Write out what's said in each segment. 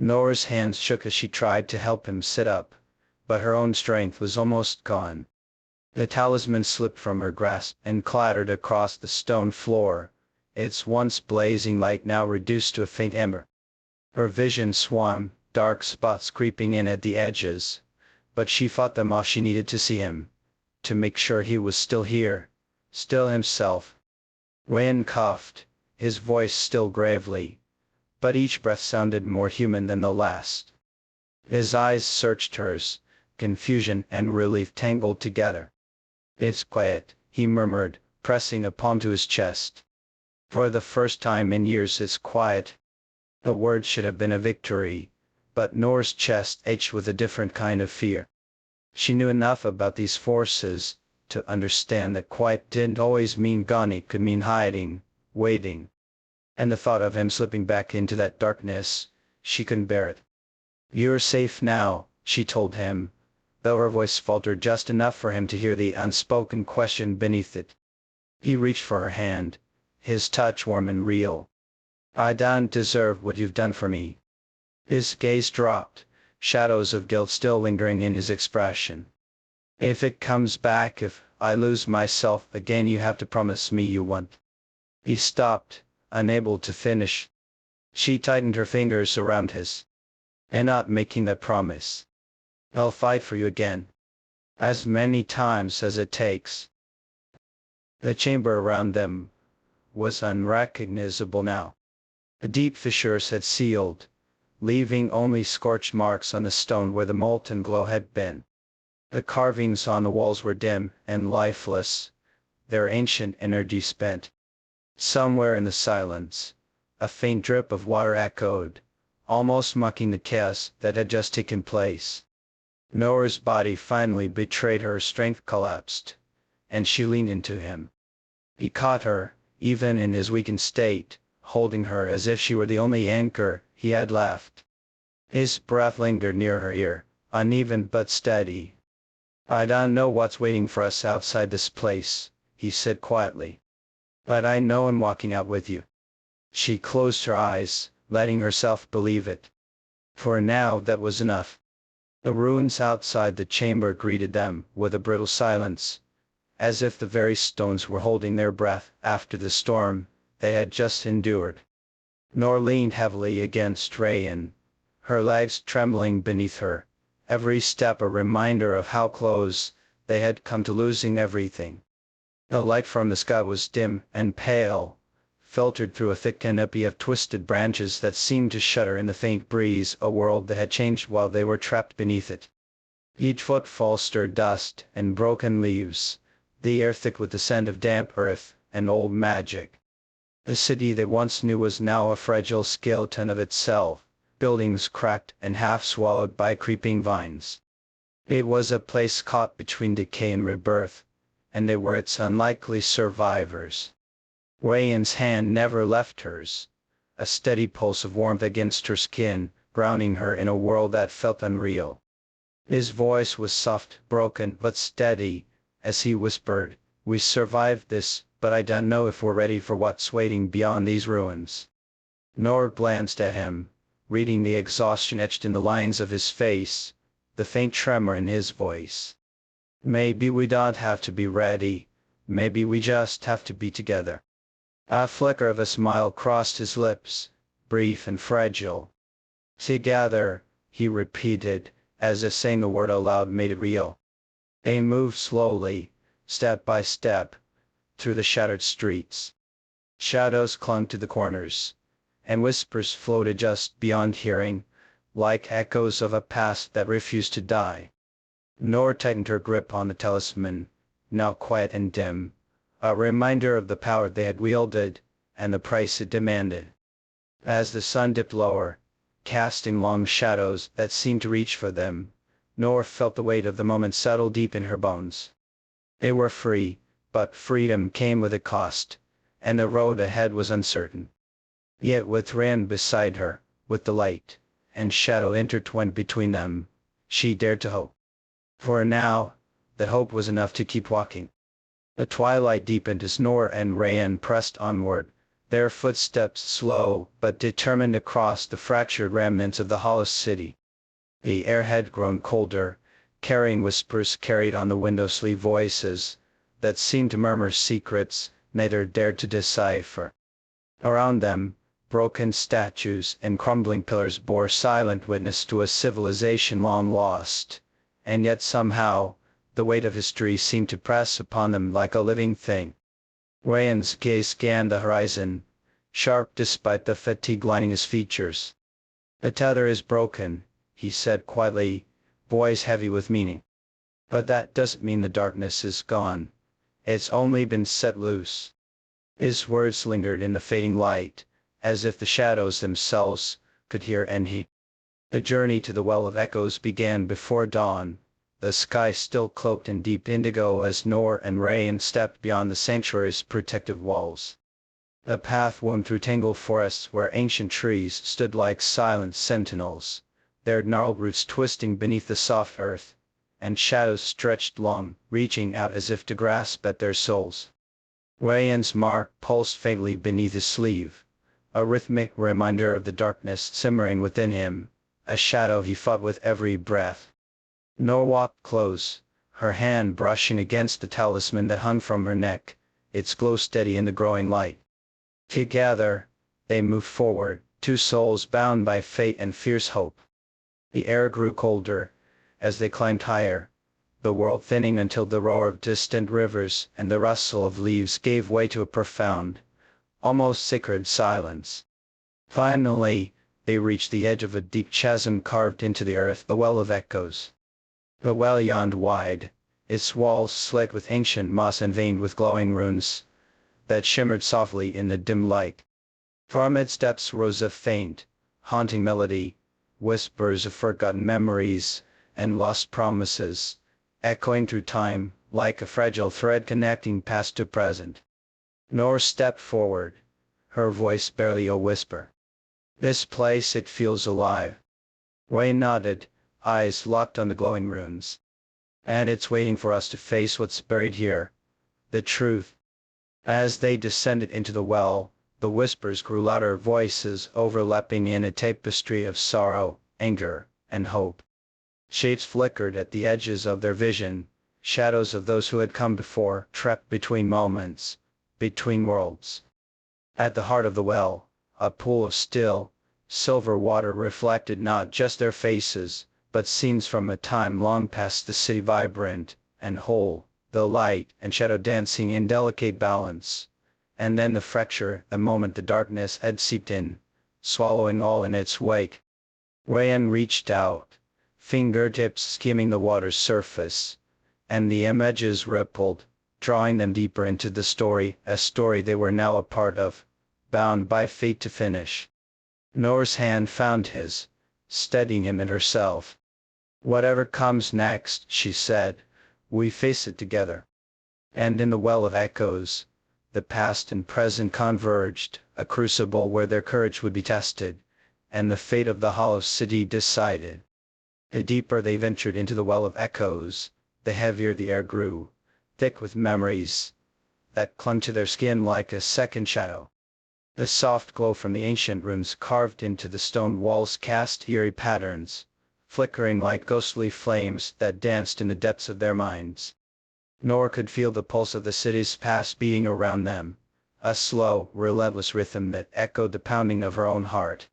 Nora's hands shook as she tried to help him sit up, but her own strength was almost gone. The talisman slipped from her grasp and clattered across the stone floor, its once blazing light now reduced to a faint ember. Her vision swam, dark spots creeping in at the edges, but she fought them off. She needed to see him, to make sure he was still here, still himself. Rayan coughed, his voice still gravely, but each breath sounded more human than the last. His eyes searched hers, confusion and relief tangled together. "It's quiet," he murmured, pressing a palm to his chest. "For the first time in years it's quiet." The word should have been a victory, but Nora's chest ached with a different kind of fear. She knew enough about these forces to understand that quiet didn't always mean gone. It could mean hiding, waiting. And the thought of him slipping back into that darkness, she couldn't bear it. "You're safe now," she told him, though her voice faltered just enough for him to hear the unspoken question beneath it. He reached for her hand, his touch warm and real. "I don't deserve what you've done for me." His gaze dropped, shadows of guilt still lingering in his expression. "If it comes back, if I lose myself again, you have to promise me you won't." He stopped, unable to finish. She tightened her fingers around his. "I'm not making that promise. I'll fight for you again. As many times as it takes." The chamber around them was unrecognizable now. The deep fissures had sealed, leaving only scorched marks on the stone where the molten glow had been. The carvings on the walls were dim and lifeless, their ancient energy spent. Somewhere in the silence, a faint drip of water echoed, almost mocking the chaos that had just taken place. Nora's body finally betrayed her strength collapsed, and she leaned into him. He caught her, even in his weakened state, holding her as if she were the only anchor he had left. His breath lingered near her ear, uneven but steady. "I don't know what's waiting for us outside this place," he said quietly. "But I know I'm walking out with you." She closed her eyes, letting herself believe it. For now that was enough. The ruins outside the chamber greeted them with a brittle silence, as if the very stones were holding their breath after the storm they had just endured. Nor leaned heavily against Rayan, her legs trembling beneath her, every step a reminder of how close they had come to losing everything. The light from the sky was dim and pale, filtered through a thick canopy of twisted branches that seemed to shudder in the faint breeze, a world that had changed while they were trapped beneath it. Each footfall stirred dust and broken leaves, the air thick with the scent of damp earth and old magic. The city they once knew was now a fragile skeleton of itself, buildings cracked and half swallowed by creeping vines. It was a place caught between decay and rebirth, and they were its unlikely survivors. Rayan's hand never left hers, a steady pulse of warmth against her skin, grounding her in a world that felt unreal. His voice was soft, broken but steady, as he whispered, "We survived this, but I don't know if we're ready for what's waiting beyond these ruins." Nora glanced at him, reading the exhaustion etched in the lines of his face, the faint tremor in his voice. "Maybe we don't have to be ready, maybe we just have to be together." A flicker of a smile crossed his lips, brief and fragile. "Together," he repeated, as if saying the word aloud made it real. They moved slowly, step by step, through the shattered streets. Shadows clung to the corners, and whispers floated just beyond hearing, like echoes of a past that refused to die. Nora tightened her grip on the talisman, now quiet and dim, a reminder of the power they had wielded, and the price it demanded. As the sun dipped lower, casting long shadows that seemed to reach for them, Nora felt the weight of the moment settle deep in her bones. They were free, but freedom came with a cost, and the road ahead was uncertain. Yet with Rayan beside her, with the light and shadow intertwined between them, she dared to hope. For now, that hope was enough to keep walking. The twilight deepened as Nora and Rayan pressed onward, their footsteps slow but determined across the fractured remnants of the hollow city. The air had grown colder, carrying whispers carried on the window-sill voices that seemed to murmur secrets neither dared to decipher. Around them, broken statues and crumbling pillars bore silent witness to a civilization long lost, and yet somehow, the weight of history seemed to press upon them like a living thing. Ryan's gaze scanned the horizon, sharp despite the fatigue lining his features. "The tether is broken," he said quietly, voice heavy with meaning. "But that doesn't mean the darkness is gone. It's only been set loose." His words lingered in the fading light, as if the shadows themselves could hear and heed. The journey to the Well of Echoes began before dawn, the sky still cloaked in deep indigo as Nor and Rayan stepped beyond the sanctuary's protective walls. The path wound through tangled forests where ancient trees stood like silent sentinels, their gnarled roots twisting beneath the soft earth, and shadows stretched long, reaching out as if to grasp at their souls. Rayan's mark pulsed faintly beneath his sleeve, a rhythmic reminder of the darkness simmering within him, a shadow he fought with every breath. Nor walked close, her hand brushing against the talisman that hung from her neck, its glow steady in the growing light. Together, they moved forward, two souls bound by fate and fierce hope. The air grew colder, as they climbed higher, the world thinning until the roar of distant rivers and the rustle of leaves gave way to a profound, almost sacred silence. Finally, they reached the edge of a deep chasm carved into the earth, the Well of Echoes. The well yawned wide, its walls slit with ancient moss and veined with glowing runes that shimmered softly in the dim light. From its depths rose a faint, haunting melody, whispers of forgotten memories and lost promises, echoing through time like a fragile thread connecting past to present. Nor stepped forward, her voice barely a whisper. "This place, it feels alive." Wayne nodded, eyes locked on the glowing runes. "And it's waiting for us to face what's buried here. The truth." As they descended into the well, the whispers grew louder, voices overlapping in a tapestry of sorrow, anger, and hope. Shapes flickered at the edges of their vision, shadows of those who had come before, trapped between moments, between worlds. At the heart of the well, a pool of still, silver water reflected not just their faces, but scenes from a time long past, the city vibrant and whole, the light and shadow dancing in delicate balance. And then the fracture, the moment the darkness had seeped in, swallowing all in its wake. Rayan reached out, fingertips skimming the water's surface, and the images rippled, drawing them deeper into the story, a story they were now a part of, bound by fate to finish. Nor's hand found his, steadying him and herself. "Whatever comes next," she said, "we face it together." And in the Well of Echoes, the past and present converged, a crucible where their courage would be tested, and the fate of the hollow city decided. The deeper they ventured into the Well of Echoes, the heavier the air grew, thick with memories that clung to their skin like a second shadow. The soft glow from the ancient runes carved into the stone walls cast eerie patterns, flickering like ghostly flames that danced in the depths of their minds. Nor could feel the pulse of the city's past beating around them, a slow, relentless rhythm that echoed the pounding of her own heart.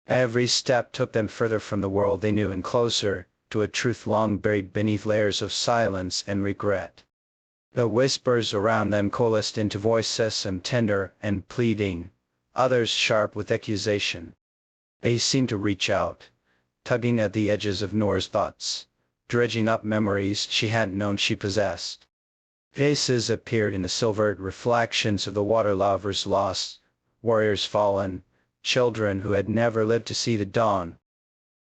Every step took them further from the world they knew and closer to a truth long buried beneath layers of silence and regret. The whispers around them coalesced into voices, some tender and pleading, others sharp with accusation. They seemed to reach out, tugging at the edges of Nor's thoughts, dredging up memories she hadn't known she possessed. Faces appeared in the silvered reflections of the water lovers lost, warriors fallen, children who had never lived to see the dawn.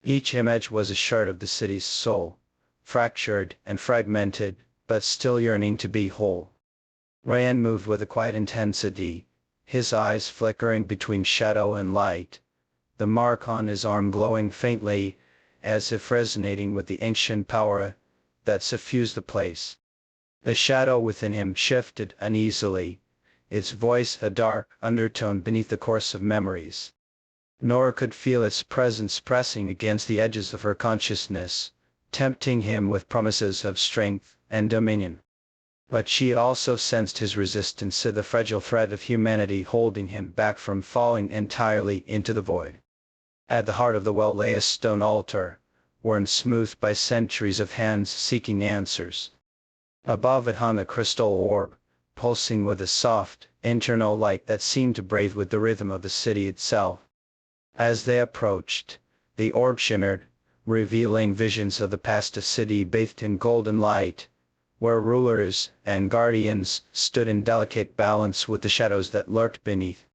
Each image was a shard of the city's soul, fractured and fragmented, but still yearning to be whole. Rayan moved with a quiet intensity, his eyes flickering between shadow and light, the mark on his arm glowing faintly, as if resonating with the ancient power that suffused the place. The shadow within him shifted uneasily, its voice a dark undertone beneath the course of memories. Nora could feel its presence pressing against the edges of her consciousness, tempting him with promises of strength and dominion. But she also sensed his resistance to the fragile thread of humanity holding him back from falling entirely into the void. At the heart of the well lay a stone altar, worn smooth by centuries of hands seeking answers. Above it hung a crystal orb, pulsing with a soft, internal light that seemed to breathe with the rhythm of the city itself. As they approached, the orb shimmered, revealing visions of the past, a city bathed in golden light, where rulers and guardians stood in delicate balance with the shadows that lurked beneath.